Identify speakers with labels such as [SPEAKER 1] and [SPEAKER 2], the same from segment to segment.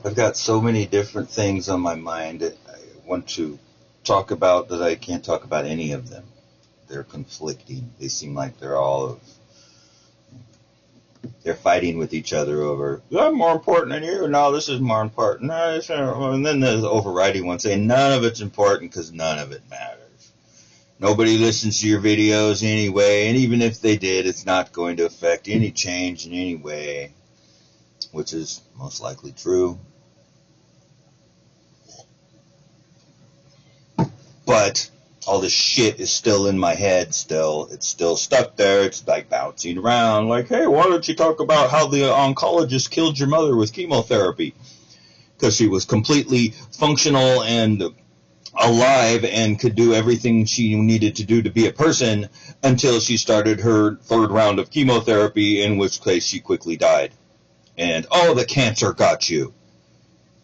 [SPEAKER 1] I've got so many different things on my mind that I want to talk about that I can't talk about any of them. They're conflicting. They seem like they're fighting with each other over, I'm more important than you. No, this is more important. And then there's the overriding one saying none of it's important because none of it matters. Nobody listens to your videos anyway, and even if they did, it's not going to affect any change in any way, which is most likely true. But all this shit is still in my head still. It's still stuck there. It's like bouncing around like, hey, why don't you talk about how the oncologist killed your mother with chemotherapy? Because she was completely functional and alive and could do everything she needed to do to be a person until she started her third round of chemotherapy, in which case she quickly died. And, oh, the cancer got you.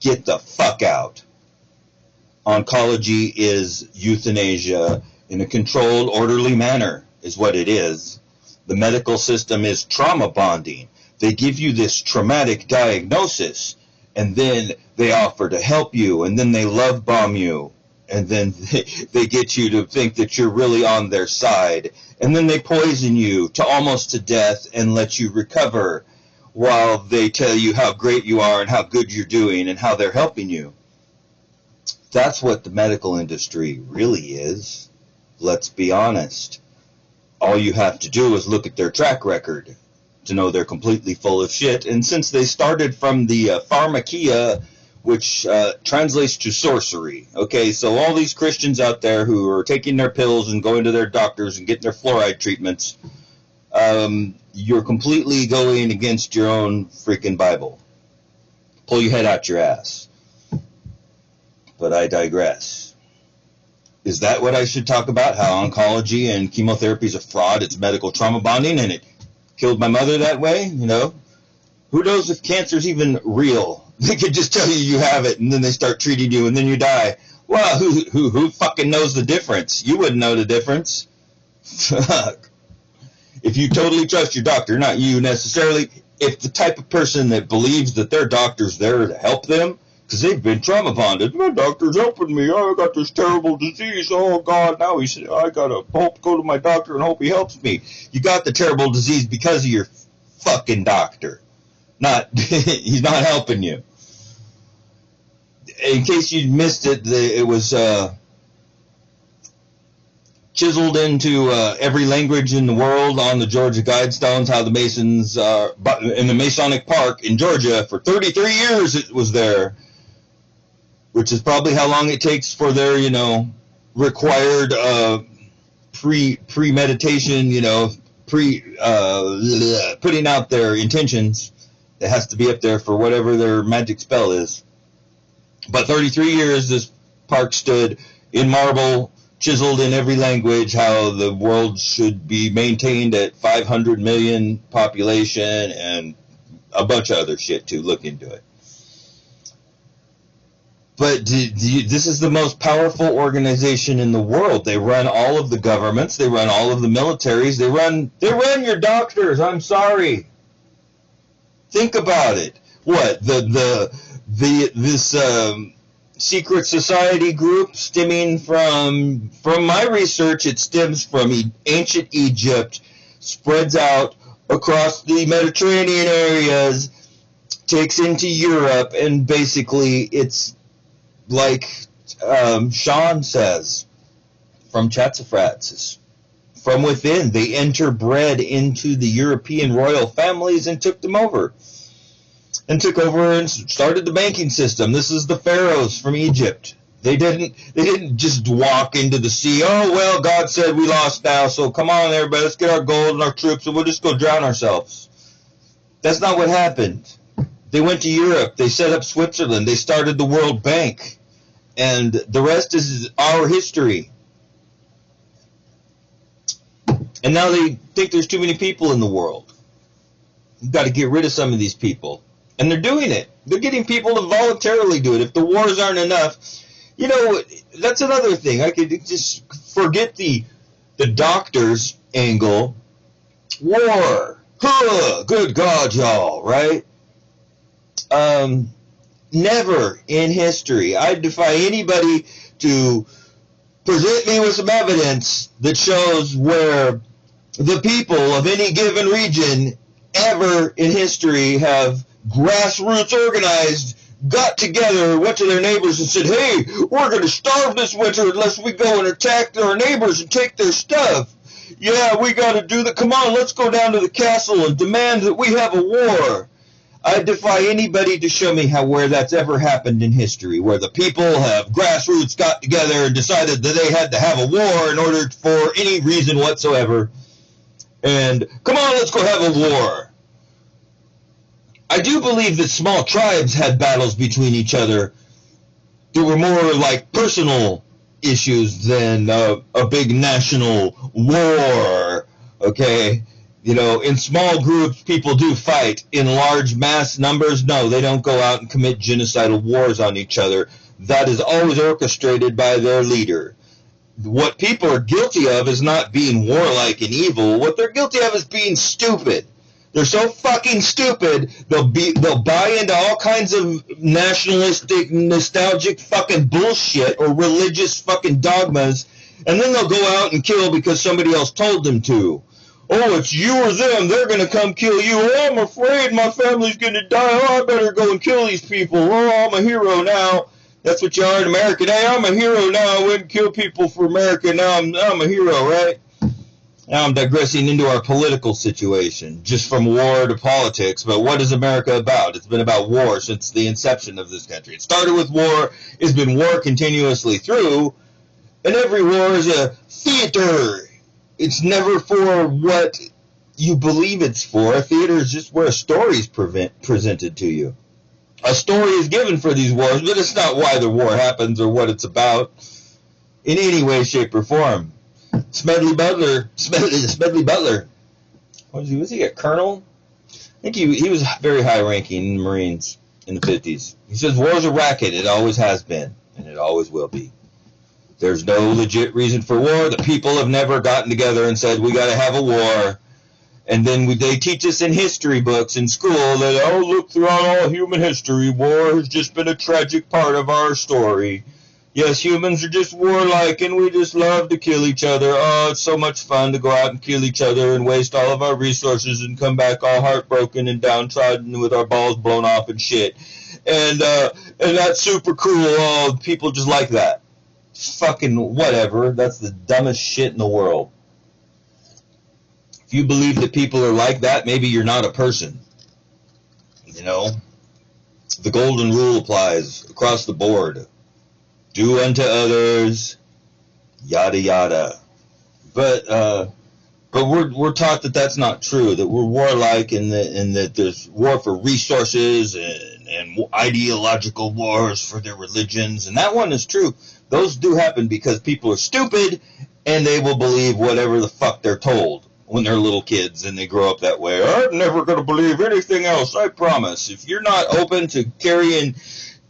[SPEAKER 1] Get the fuck out. Oncology is euthanasia in a controlled, orderly manner, is what it is. The medical system is trauma bonding. They give you this traumatic diagnosis, and then they offer to help you, and then they love bomb you, and then they get you to think that you're really on their side, and then they poison you to almost to death and let you recover while they tell you how great you are and how good you're doing and how they're helping you. That's what the medical industry really is. Let's be honest. All you have to do is look at their track record to know they're completely full of shit. And since they started from the pharmakia, which translates to sorcery, okay, so all these Christians out there who are taking their pills and going to their doctors and getting their fluoride treatments, you're completely going against your own freaking Bible. Pull your head out your ass. But I digress. Is that what I should talk about? How oncology and chemotherapy is a fraud, it's medical trauma bonding, and it killed my mother that way? You know? Who knows if cancer's even real? They could just tell you have it, and then they start treating you, and then you die. Well, who fucking knows the difference? You wouldn't know the difference. Fuck. If you totally trust your doctor, not you necessarily, if the type of person that believes that their doctor's there to help them, because they've been trauma bonded. My doctor's helping me. Oh, I got this terrible disease. Oh, God, now I got to go to my doctor and hope he helps me. You got the terrible disease because of your fucking doctor. He's not helping you. In case you missed it, it was chiseled into every language in the world on the Georgia Guidestones, how the Masons, in the Masonic Park in Georgia, for 33 years it was there. Which is probably how long it takes for their, required premeditation, putting out their intentions. It has to be up there for whatever their magic spell is. But 33 years this park stood in marble, chiseled in every language, how the world should be maintained at 500 million population and a bunch of other shit too. Look into it. But this is the most powerful organization in the world. They run all of the governments. They run all of the militaries. They run your doctors. I'm sorry. Think about it. What this secret society group stemming from my research? It stems from ancient Egypt, spreads out across the Mediterranean areas, takes into Europe, and basically it's like Sean says from Chatsafrats, from within. They interbred into the European royal families and took over and started the banking system. This is the pharaohs from Egypt. They didn't just walk into the sea. Oh, well, God said we lost now, so come on, everybody, let's get our gold and our troops and we'll just go drown ourselves. That's not what happened. They went to Europe. They set up Switzerland. They started the World Bank. And the rest is our history. And now they think there's too many people in the world. You've got to get rid of some of these people. And they're doing it. They're getting people to voluntarily do it. If the wars aren't enough, that's another thing. I could just forget the doctor's angle. War. Huh, good God, y'all, right? Never in history. I defy anybody to present me with some evidence that shows where the people of any given region ever in history have grassroots organized, got together, went to their neighbors and said, hey, we're going to starve this winter unless we go and attack our neighbors and take their stuff. Yeah, we got to do that. Come on, let's go down to the castle and demand that we have a war. I defy anybody to show me where that's ever happened in history, where the people have grassroots got together and decided that they had to have a war in order for any reason whatsoever. And come on, let's go have a war. I do believe that small tribes had battles between each other that were more like personal issues than a big national war, okay? You know, in small groups, people do fight. In large mass numbers, no, they don't go out and commit genocidal wars on each other. That is always orchestrated by their leader. What people are guilty of is not being warlike and evil. What they're guilty of is being stupid. They're so fucking stupid, they'll buy into all kinds of nationalistic, nostalgic fucking bullshit or religious fucking dogmas, and then they'll go out and kill because somebody else told them to. Oh, it's you or them. They're going to come kill you. Oh, I'm afraid my family's going to die. Oh, I better go and kill these people. Oh, I'm a hero now. That's what you are in America. Hey, I'm a hero now. I wouldn't kill people for America. Now I'm a hero, right? Now I'm digressing into our political situation, just from war to politics. But what is America about? It's been about war since the inception of this country. It started with war. It's been war continuously through. And every war is a theater. It's never for what you believe it's for. A theater is just where a story is presented to you. A story is given for these wars, but it's not why the war happens or what it's about in any way, shape, or form. Smedley Butler. Was he a colonel? I think he was very high-ranking in the Marines in the 50s. He says, war's a racket. It always has been, and it always will be. There's no legit reason for war. The people have never gotten together and said, we got to have a war. And then they teach us in history books in school that, oh, look, throughout all human history, war has just been a tragic part of our story. Yes, humans are just warlike, and we just love to kill each other. Oh, it's so much fun to go out and kill each other and waste all of our resources and come back all heartbroken and downtrodden with our balls blown off and shit. And that's super cool. Oh, people just like that. Fucking whatever. That's the dumbest shit in the world. If you believe that people are like that, maybe you're not a person. You know? The golden rule applies across the board. Do unto others, yada yada. But we're taught that that's not true. That we're warlike, and that there's war for resources and ideological wars for their religions, and that one is true. Those do happen because people are stupid, and they will believe whatever the fuck they're told when they're little kids and they grow up that way. I'm never going to believe anything else, I promise. If you're not open to carrying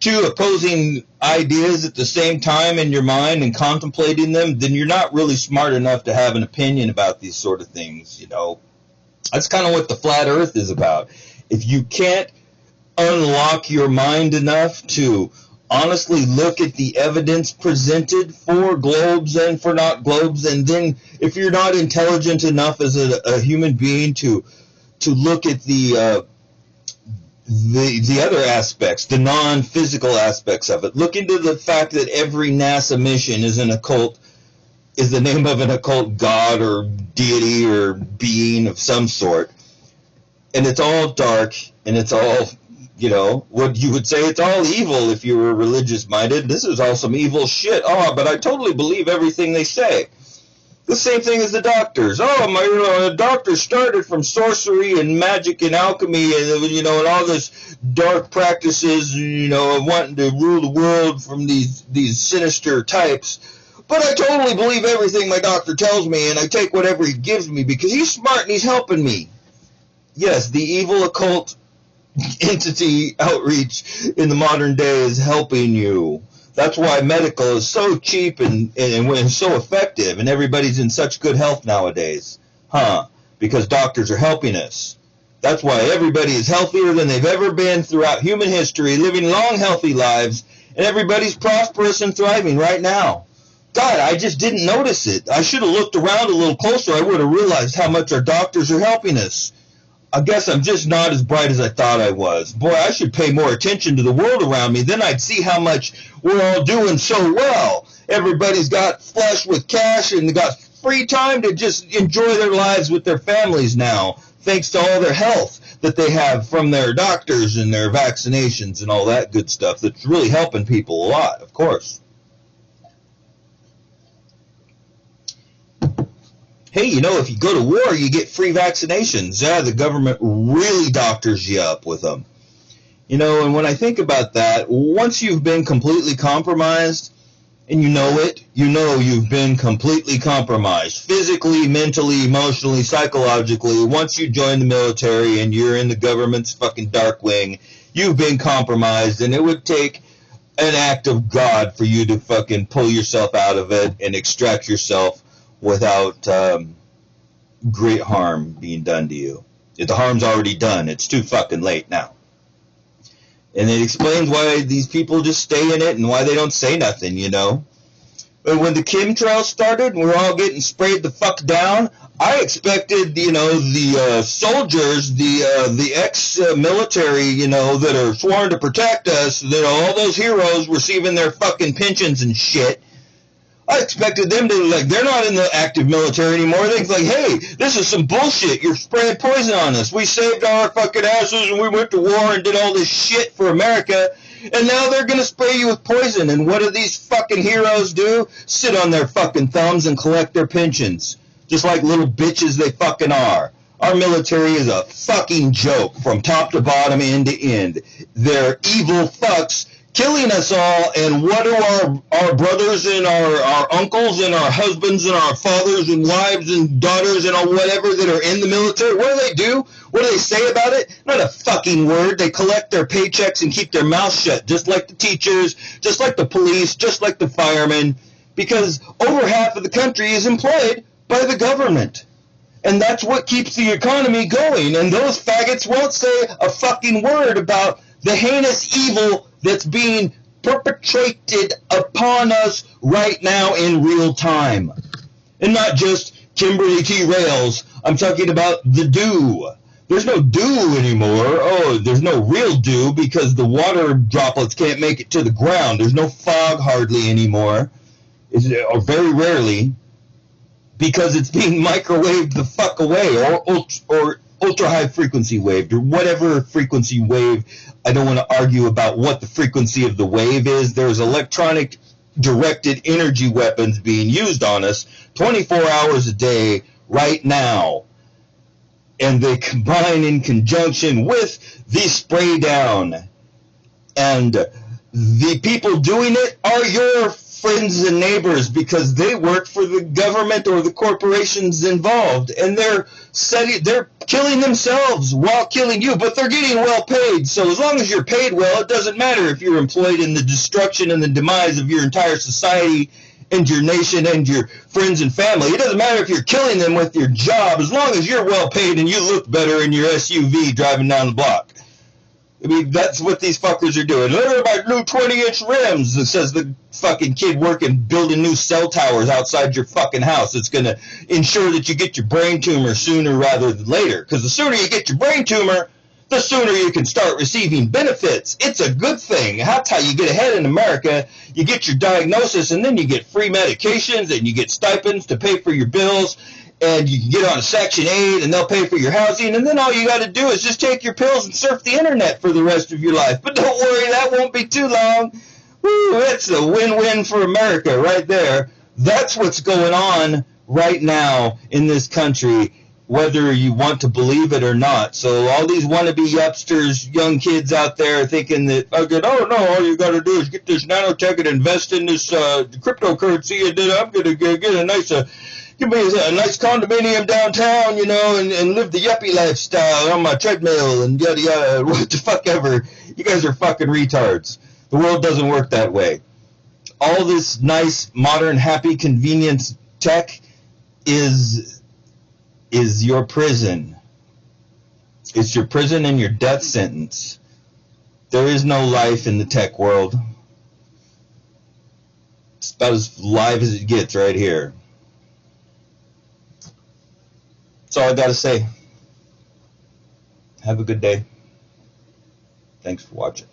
[SPEAKER 1] two opposing ideas at the same time in your mind and contemplating them, then you're not really smart enough to have an opinion about these sort of things, you know. That's kind of what the flat earth is about. If you can't unlock your mind enough to honestly look at the evidence presented for globes and for not globes, and then if you're not intelligent enough as a human being to look at the other aspects, the non-physical aspects of it. Look into the fact that every NASA mission is an occult, is the name of an occult god or deity or being of some sort. And it's all dark, and it's all, you know, what you would say it's all evil if you were religious-minded. This is all some evil shit. Oh, but I totally believe everything they say. The same thing as the doctors. Oh, the doctors started from sorcery and magic and alchemy and, you know, and all this dark practices, you know, of wanting to rule the world from these sinister types. But I totally believe everything my doctor tells me, and I take whatever he gives me because he's smart and he's helping me. Yes, the evil occult entity outreach in the modern day is helping you. That's why medical is so cheap and so effective, and everybody's in such good health nowadays. Because doctors are helping us. That's why everybody is healthier than they've ever been throughout human history, living long, healthy lives, and everybody's prosperous and thriving right now. God, I just didn't notice it. I should have looked around a little closer. I would have realized how much our doctors are helping us. I guess I'm just not as bright as I thought I was. Boy, I should pay more attention to the world around me. Then I'd see how much we're all doing so well. Everybody's got flush with cash and they got free time to just enjoy their lives with their families now, thanks to all their health that they have from their doctors and their vaccinations and all that good stuff that's really helping people a lot, of course. Hey, you know, if you go to war, you get free vaccinations. Yeah, the government really doctors you up with them. You know, and when I think about that, once you've been completely compromised, and you know it, you know you've been completely compromised. Physically, mentally, emotionally, psychologically. Once you join the military and you're in the government's fucking dark wing, you've been compromised, and it would take an act of God for you to fucking pull yourself out of it and extract yourself without great harm being done to you. If the harm's already done, it's too fucking late now. And it explains why these people just stay in it and why they don't say nothing, you know. But when the chemtrails started and we're all getting sprayed the fuck down, I expected, you know, the soldiers, the ex-military, you know, that are sworn to protect us, that all those heroes receiving their fucking pensions and shit, I expected them to, like, they're not in the active military anymore. They're like, hey, this is some bullshit. You're spraying poison on us. We saved our fucking asses and we went to war and did all this shit for America. And now they're going to spray you with poison. And what do these fucking heroes do? Sit on their fucking thumbs and collect their pensions. Just like little bitches they fucking are. Our military is a fucking joke from top to bottom, end to end. They're evil fucks killing us all, and what do our brothers and our uncles and our husbands and our fathers and wives and daughters and all whatever that are in the military, what do? What do they say about it? Not a fucking word. They collect their paychecks and keep their mouth shut, just like the teachers, just like the police, just like the firemen, because over half of the country is employed by the government. And that's what keeps the economy going, and those faggots won't say a fucking word about the heinous evil that's being perpetrated upon us right now in real time. And not just Kimberly T. Rails. I'm talking about the dew. There's no dew anymore. Oh, there's no real dew because the water droplets can't make it to the ground. There's no fog hardly anymore, or very rarely, because it's being microwaved the fuck away, or ultra-high frequency wave, or whatever frequency wave. I don't want to argue about what the frequency of the wave is. There's electronic directed energy weapons being used on us 24 hours a day right now. And they combine in conjunction with the spray down. And the people doing it are your friends and neighbors because they work for the government or the corporations involved, and they're killing themselves while killing you, but they're getting well paid. So as long as you're paid well, it doesn't matter if you're employed in the destruction and the demise of your entire society and your nation and your friends and family. It doesn't matter if you're killing them with your job, as long as you're well paid and you look better in your SUV driving down the block. I mean, that's what these fuckers are doing. Look at my new 20-inch rims, it says the fucking kid working, building new cell towers outside your fucking house. It's going to ensure that you get your brain tumor sooner rather than later. Because the sooner you get your brain tumor, the sooner you can start receiving benefits. It's a good thing. That's how you get ahead in America. You get your diagnosis, and then you get free medications, and you get stipends to pay for your bills, and you can get on a Section 8, and they'll pay for your housing, and then all you got to do is just take your pills and surf the internet for the rest of your life. But don't worry, that won't be too long. Woo, that's a win-win for America right there. That's what's going on right now in this country, whether you want to believe it or not. So all these wannabe yupsters, young kids out there thinking that, oh no, all you got to do is get this nanotech and invest in this cryptocurrency, and then I'm going to get a nice... give me a nice condominium downtown, you know, and live the yuppie lifestyle on my treadmill and yada yada, what the fuck ever. You guys are fucking retards. The world doesn't work that way. All this nice, modern, happy, convenience tech is your prison. It's your prison and your death sentence. There is no life in the tech world. It's about as live as it gets right here. That's all I got to say. Have a good day. Thanks for watching.